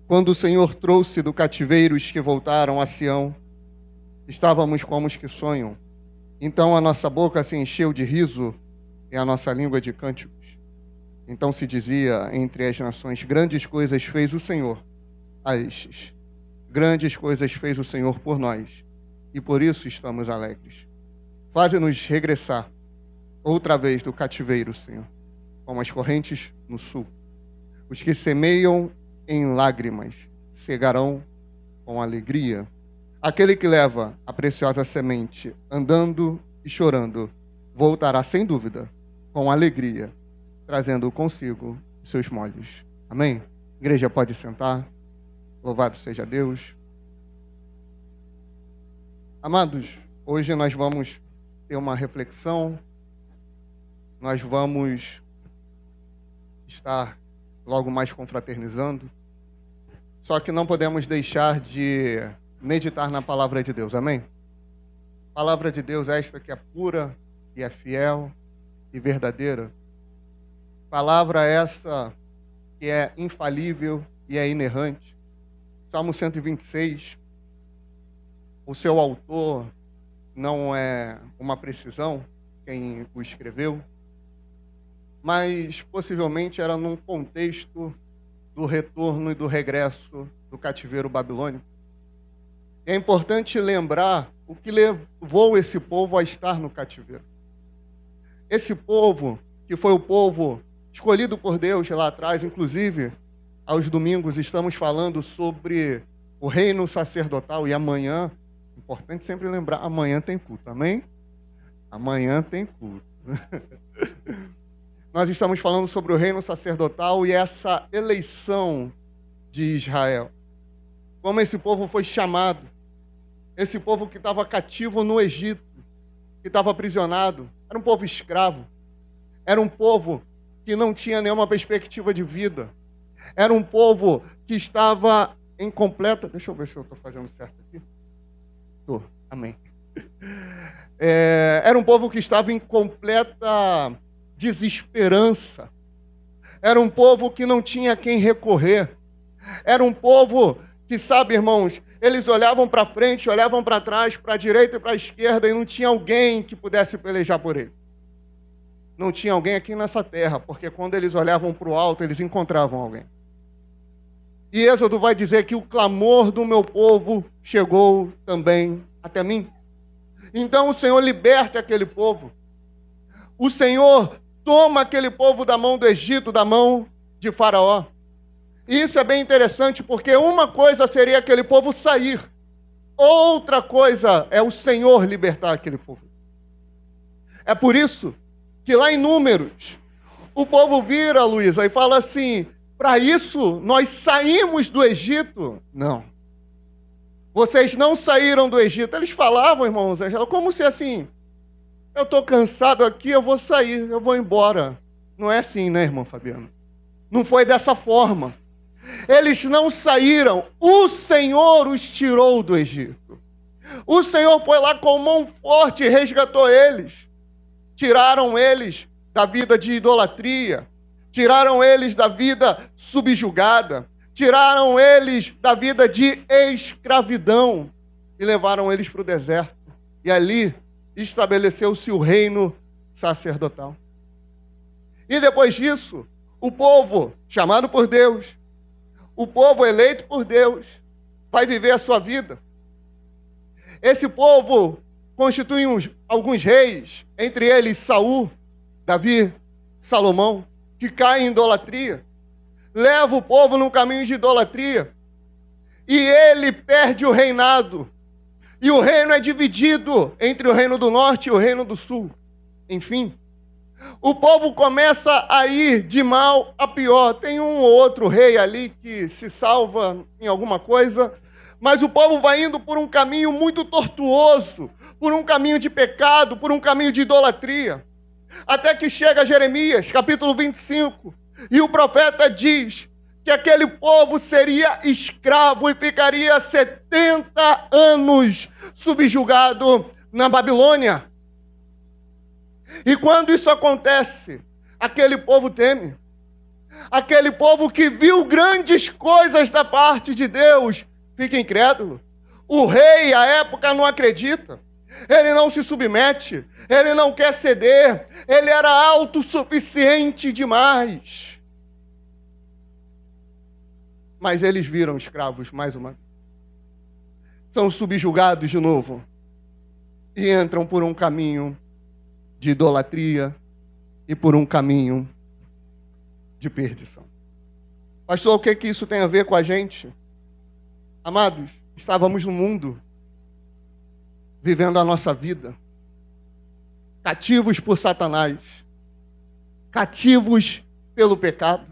Quando o Senhor trouxe do cativeiro os que voltaram a Sião, estávamos como os que sonham. Então a nossa boca se encheu de riso e a nossa língua de cânticos. Então se dizia entre as nações: grandes coisas fez o Senhor a estes. Grandes coisas fez o Senhor por nós, e por isso estamos alegres. Faze-nos regressar outra vez do cativeiro, Senhor, como as correntes no sul. Os que semeiam em lágrimas cegarão com alegria. Aquele que leva a preciosa semente andando e chorando voltará sem dúvida com alegria, trazendo consigo seus molhos. Amém? Igreja, pode sentar. Louvado seja Deus. Amados, hoje nós vamos ter uma reflexão. Nós vamos estar logo mais confraternizando. Só que não podemos deixar de meditar na palavra de Deus, amém? Palavra de Deus esta que é pura e é fiel e verdadeira. Palavra essa que é infalível e é inerrante. Salmo 126, o seu autor não é uma precisão, quem o escreveu, mas possivelmente era num contexto do retorno e do regresso do cativeiro babilônico. É importante lembrar o que levou esse povo a estar no cativeiro. Esse povo, que foi o povo escolhido por Deus lá atrás, inclusive, aos domingos estamos falando sobre o reino sacerdotal, e amanhã, importante sempre lembrar, amanhã tem culto, amém? Amanhã tem culto. Nós estamos falando sobre o reino sacerdotal e essa eleição de Israel. Como esse povo foi chamado. Esse povo que estava cativo no Egito, que estava aprisionado, era um povo escravo. Era um povo que não tinha nenhuma perspectiva de vida. Era um povo que estava em completa... Deixa eu ver se eu estou fazendo certo aqui. Estou, amém. Era um povo que estava em completa desesperança. Era um povo que não tinha a quem recorrer. Era um povo que, sabe, irmãos, eles olhavam para frente, olhavam para trás, para a direita e para a esquerda, e não tinha alguém que pudesse pelejar por ele. Não tinha alguém aqui nessa terra, porque quando eles olhavam para o alto, eles encontravam alguém. E Êxodo vai dizer que o clamor do meu povo chegou também até mim. Então o Senhor liberta aquele povo. O Senhor toma aquele povo da mão do Egito, da mão de Faraó. E isso é bem interessante, porque uma coisa seria aquele povo sair. Outra coisa é o Senhor libertar aquele povo. É por isso que lá em Números, o povo vira, Luísa, e fala assim: para isso nós saímos do Egito? Não. Vocês não saíram do Egito. Eles falavam, irmãos, como se assim, eu estou cansado aqui, eu vou sair, eu vou embora. Não é assim, né, irmão Fabiano? Não foi dessa forma. Eles não saíram, o Senhor os tirou do Egito. O Senhor foi lá com mão forte e resgatou eles. Tiraram eles da vida de idolatria, tiraram eles da vida subjugada, tiraram eles da vida de escravidão e levaram eles para o deserto. E ali estabeleceu-se o reino sacerdotal. E depois disso, o povo chamado por Deus, o povo eleito por Deus, vai viver a sua vida. Esse povo constitui alguns reis, entre eles Saul, Davi, Salomão, que caem em idolatria. Leva o povo num caminho de idolatria. E ele perde o reinado. E o reino é dividido entre o reino do norte e o reino do sul. Enfim, o povo começa a ir de mal a pior. Tem um ou outro rei ali que se salva em alguma coisa, mas o povo vai indo por um caminho muito tortuoso, por um caminho de pecado, por um caminho de idolatria. Até que chega Jeremias, capítulo 25, e o profeta diz que aquele povo seria escravo e ficaria 70 anos subjugado na Babilônia. E quando isso acontece, aquele povo teme. Aquele povo que viu grandes coisas da parte de Deus, fica incrédulo. O rei, à época, não acredita. Ele não se submete, ele não quer ceder, ele era autossuficiente demais. Mas eles viram escravos mais uma vez. São subjugados de novo e entram por um caminho de idolatria e por um caminho de perdição. Pastor, o que isso tem a ver com a gente? Amados, estávamos no mundo, vivendo a nossa vida, cativos por Satanás, cativos pelo pecado.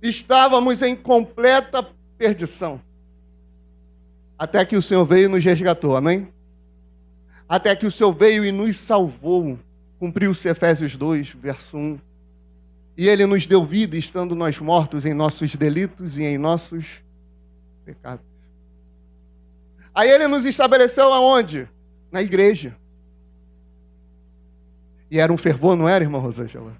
Estávamos em completa perdição. Até que o Senhor veio e nos resgatou, amém? Até que o Senhor veio e nos salvou. Cumpriu-se Efésios 2, verso 1. E Ele nos deu vida, estando nós mortos em nossos delitos e em nossos pecados. Aí Ele nos estabeleceu aonde? Na igreja. E era um fervor, não era, irmã Rosângela?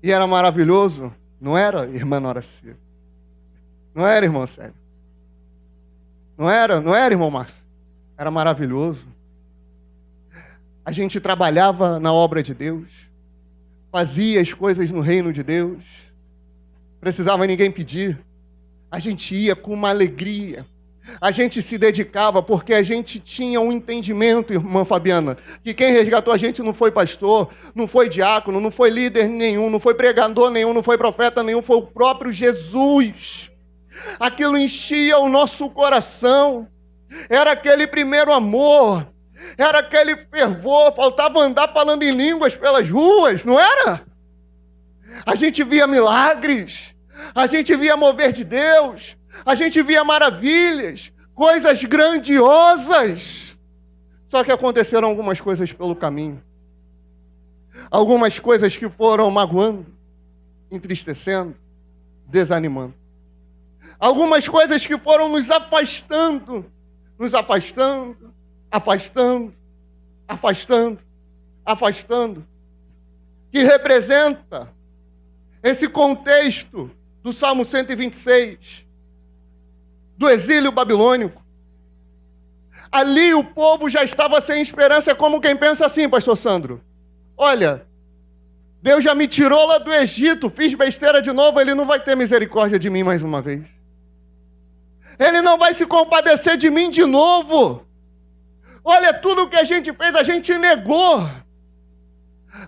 E era maravilhoso, não era, irmã Noracia? Não era, irmão Sérgio? Não era, irmão Márcio? Era maravilhoso. A gente trabalhava na obra de Deus, fazia as coisas no reino de Deus, precisava ninguém pedir. A gente ia com uma alegria, a gente se dedicava porque a gente tinha um entendimento, irmã Fabiana, que quem resgatou a gente não foi pastor, não foi diácono, não foi líder nenhum, não foi pregador nenhum, não foi profeta nenhum, foi o próprio Jesus. Aquilo enchia o nosso coração, era aquele primeiro amor, era aquele fervor, faltava andar falando em línguas pelas ruas, não era? A gente via milagres, a gente via mover de Deus, a gente via maravilhas, coisas grandiosas. Só que aconteceram algumas coisas pelo caminho. Algumas coisas que foram magoando, entristecendo, desanimando. Algumas coisas que foram nos afastando, afastando. Que representa esse contexto do Salmo 126, do exílio babilônico. Ali o povo já estava sem esperança, é como quem pensa assim, pastor Sandro. Olha, Deus já me tirou lá do Egito, fiz besteira de novo, Ele não vai ter misericórdia de mim mais uma vez. Ele não vai se compadecer de mim de novo. Olha, tudo que a gente fez, a gente negou.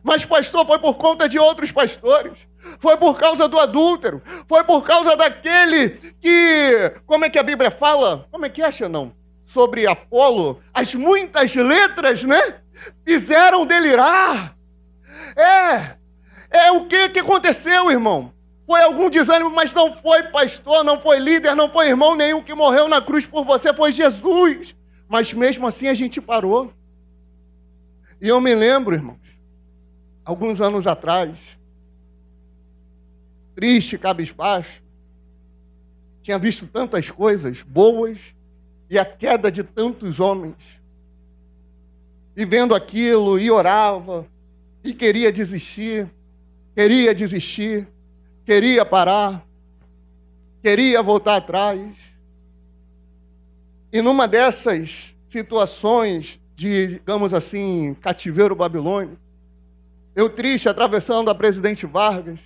Mas, pastor, foi por conta de outros pastores. Foi por causa do adúltero. Foi por causa daquele que... Como é que a Bíblia fala? Como é que acha, não? Sobre Apolo. As muitas letras, né? Fizeram delirar. O que aconteceu, irmão? Foi algum desânimo, mas não foi pastor, não foi líder, não foi irmão nenhum que morreu na cruz por você, foi Jesus. Mas mesmo assim a gente parou. E eu me lembro, irmãos, alguns anos atrás, triste, cabisbaixo, tinha visto tantas coisas boas e a queda de tantos homens. E vendo aquilo, e orava, e queria desistir, queria parar, queria voltar atrás. E numa dessas situações de, digamos assim, cativeiro babilônico, eu triste, atravessando a Presidente Vargas,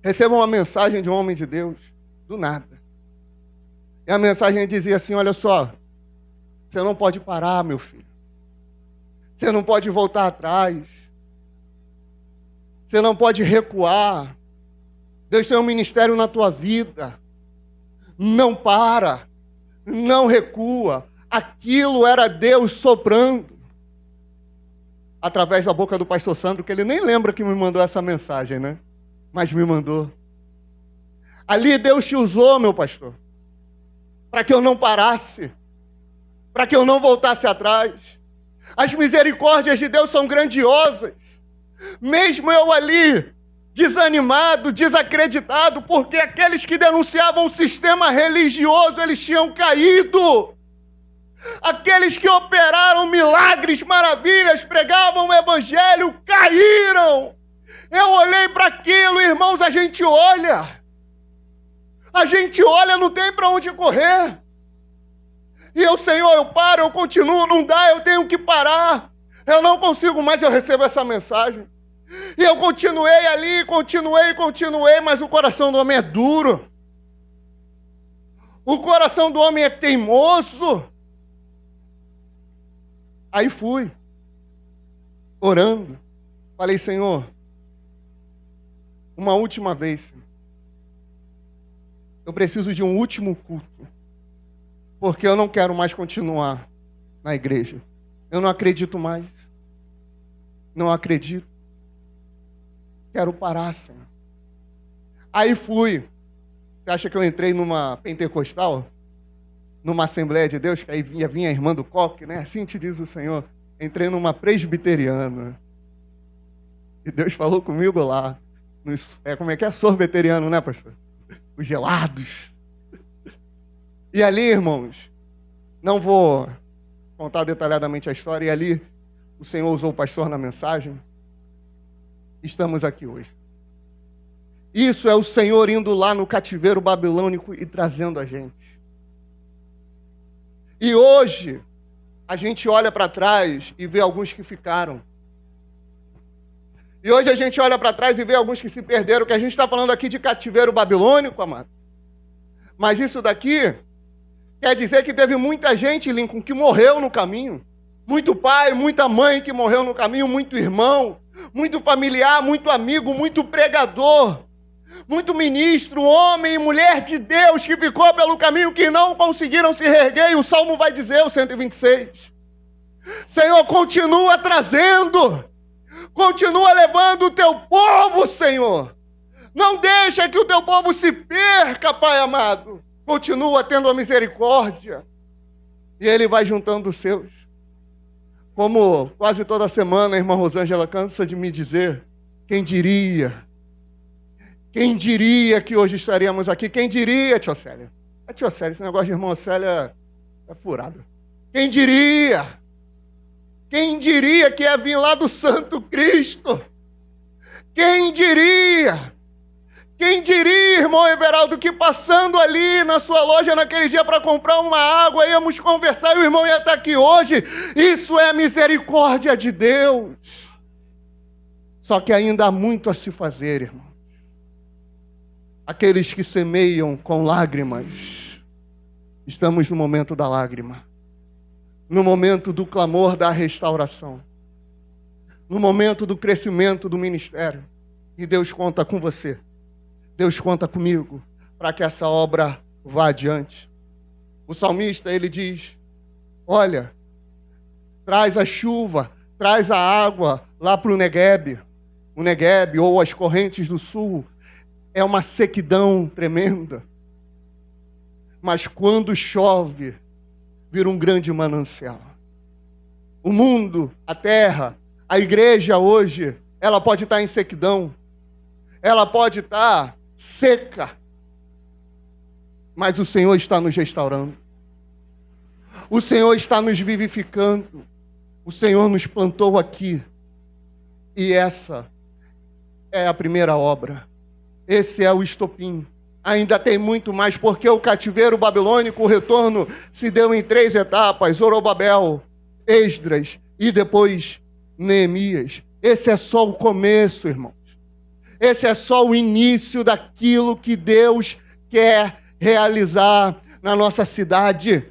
recebo uma mensagem de um homem de Deus, do nada. E a mensagem dizia assim, olha só, você não pode parar, meu filho. Você não pode voltar atrás. Você não pode recuar. Deus tem um ministério na tua vida. Não para. Não recua. Aquilo era Deus soprando. Através da boca do pastor Sandro, que ele nem lembra que me mandou essa mensagem, né? Mas me mandou. Ali Deus te usou, meu pastor, para que eu não parasse, para que eu não voltasse atrás. As misericórdias de Deus são grandiosas. Mesmo eu ali, desanimado, desacreditado, porque aqueles que denunciavam o sistema religioso, eles tinham caído. Aqueles que operaram milagres, maravilhas, pregavam o evangelho, caíram. Eu olhei para aquilo, irmãos, a gente olha, não tem para onde correr. E eu, Senhor, eu paro, eu continuo, não dá, eu tenho que parar. Eu não consigo mais, eu recebo essa mensagem. E eu continuei ali, continuei, mas o coração do homem é duro. O coração do homem é teimoso. Aí fui, orando. Falei, Senhor, uma última vez, eu preciso de um último culto, porque eu não quero mais continuar na igreja. Eu não acredito mais. Não acredito. Quero parar, Senhor. Aí fui. Você acha que eu entrei numa pentecostal? Numa Assembleia de Deus? Que aí vinha a irmã do coque, né? Assim te diz o Senhor. Entrei numa presbiteriana. E Deus falou comigo lá. Como é que é? Sorveteriano, né, pastor? Os gelados. E ali, irmãos, não vou contar detalhadamente a história, e ali o Senhor usou o pastor na mensagem. Estamos aqui hoje. Isso é o Senhor indo lá no cativeiro babilônico e trazendo a gente. E hoje, a gente olha para trás e vê alguns que ficaram. E hoje a gente olha para trás e vê alguns que se perderam, que a gente está falando aqui de cativeiro babilônico, amado. Mas isso daqui quer dizer que teve muita gente, Lincoln, que morreu no caminho. Muito pai, muita mãe que morreu no caminho, muito irmão, muito familiar, muito amigo, muito pregador, muito ministro, homem e mulher de Deus que ficou pelo caminho, que não conseguiram se reerguer. E o Salmo vai dizer, o 126. Senhor, continua trazendo, continua levando o teu povo, Senhor. Não deixa que o teu povo se perca, Pai amado. Continua tendo a misericórdia. E Ele vai juntando os seus. Como quase toda semana a irmã Rosângela cansa de me dizer, quem diria que hoje estaríamos aqui? Quem diria, tia Célia? Tia Célia, esse negócio de irmã Célia é furado. Quem diria? Quem diria que ia vir lá do Santo Cristo? Quem diria? Quem diria, irmão Everaldo, que passando ali na sua loja naquele dia para comprar uma água, íamos conversar e o irmão ia estar aqui hoje? Isso é a misericórdia de Deus. Só que ainda há muito a se fazer, irmão. Aqueles que semeiam com lágrimas, estamos no momento da lágrima, no momento do clamor da restauração, no momento do crescimento do ministério. E Deus conta com você. Deus conta comigo para que essa obra vá adiante. O salmista, ele diz, olha, traz a chuva, traz a água lá para o Negueb ou as correntes do sul. É uma sequidão tremenda. Mas quando chove, vira um grande manancial. O mundo, a terra, a igreja hoje, ela pode estar em sequidão. Ela pode estar seca, mas o Senhor está nos restaurando. O Senhor está nos vivificando. O Senhor nos plantou aqui. E essa é a primeira obra. Esse é o estopim. Ainda tem muito mais, porque o cativeiro babilônico, o retorno, se deu em 3 etapas: Zorobabel, Esdras e depois Neemias. Esse é só o começo, irmão. Esse é só o início daquilo que Deus quer realizar na nossa cidade.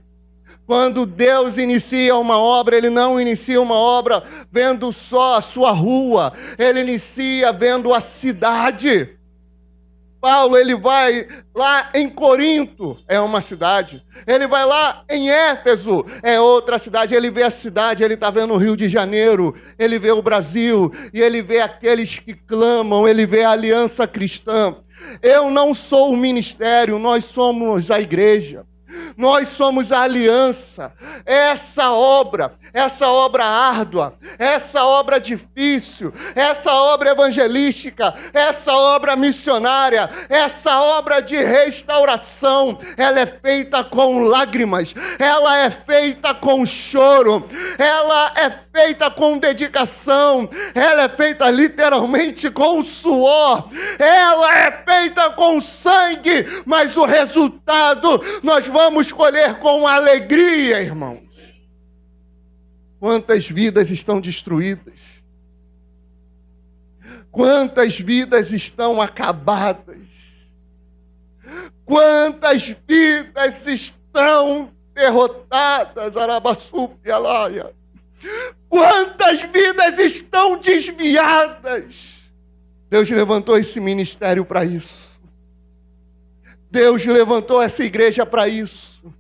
Quando Deus inicia uma obra, Ele não inicia uma obra vendo só a sua rua, Ele inicia vendo a cidade. Paulo, ele vai lá em Corinto, é uma cidade. Ele vai lá em Éfeso, é outra cidade. Ele vê a cidade, ele está vendo o Rio de Janeiro, ele vê o Brasil, e ele vê aqueles que clamam, ele vê a aliança cristã. Eu não sou o ministério, nós somos a igreja. Nós somos a aliança. Essa obra árdua, essa obra difícil, essa obra evangelística, essa obra missionária, essa obra de restauração, ela é feita com lágrimas, ela é feita com choro, ela é feita com dedicação, ela é feita literalmente com suor, ela é feita com sangue, mas o resultado nós vamos colher com alegria, irmãos. Quantas vidas estão destruídas? Quantas vidas estão acabadas? Quantas vidas estão derrotadas, Arabaçupialaia? Quantas vidas estão desviadas? Deus levantou esse ministério para isso. Deus levantou essa igreja para isso,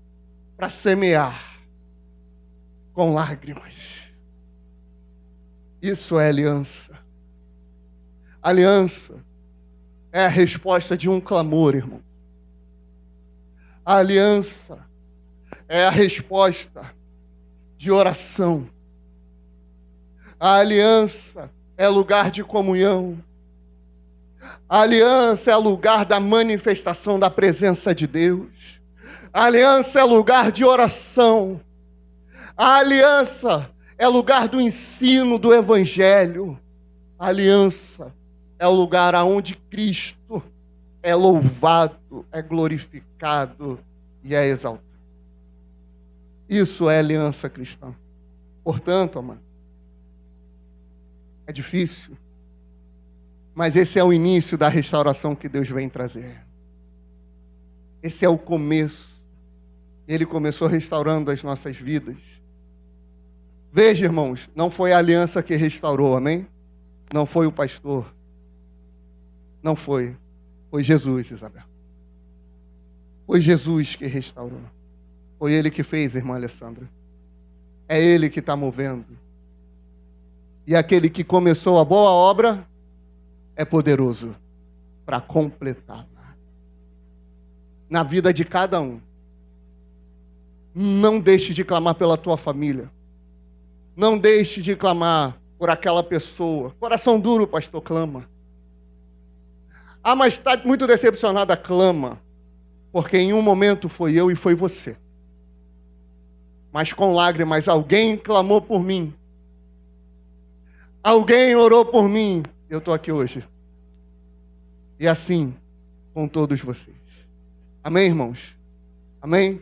para semear com lágrimas. Isso é aliança. Aliança é a resposta de um clamor, irmão. A aliança é a resposta de oração. A aliança é lugar de comunhão. A aliança é lugar da manifestação da presença de Deus. A aliança é lugar de oração. A aliança é lugar do ensino do Evangelho. A aliança é o lugar onde Cristo é louvado, é glorificado e é exaltado. Isso é aliança cristã. Portanto, amado, é difícil, mas esse é o início da restauração que Deus vem trazer. Esse é o começo. Ele começou restaurando as nossas vidas. Veja, irmãos, não foi a aliança que restaurou, amém? Não foi o pastor. Não foi. Foi Jesus, Isabel. Foi Jesus que restaurou. Foi Ele que fez, irmã Alessandra. É Ele que está movendo. E aquele que começou a boa obra é poderoso para completá-la. Na vida de cada um. Não deixe de clamar pela tua família. Não deixe de clamar por aquela pessoa. Coração duro, pastor, clama. Ah, mas está muito decepcionada, clama. Porque em um momento foi eu e foi você. Mas com lágrimas, alguém clamou por mim. Alguém orou por mim. Eu estou aqui hoje. E assim, com todos vocês. Amém, irmãos? Amém?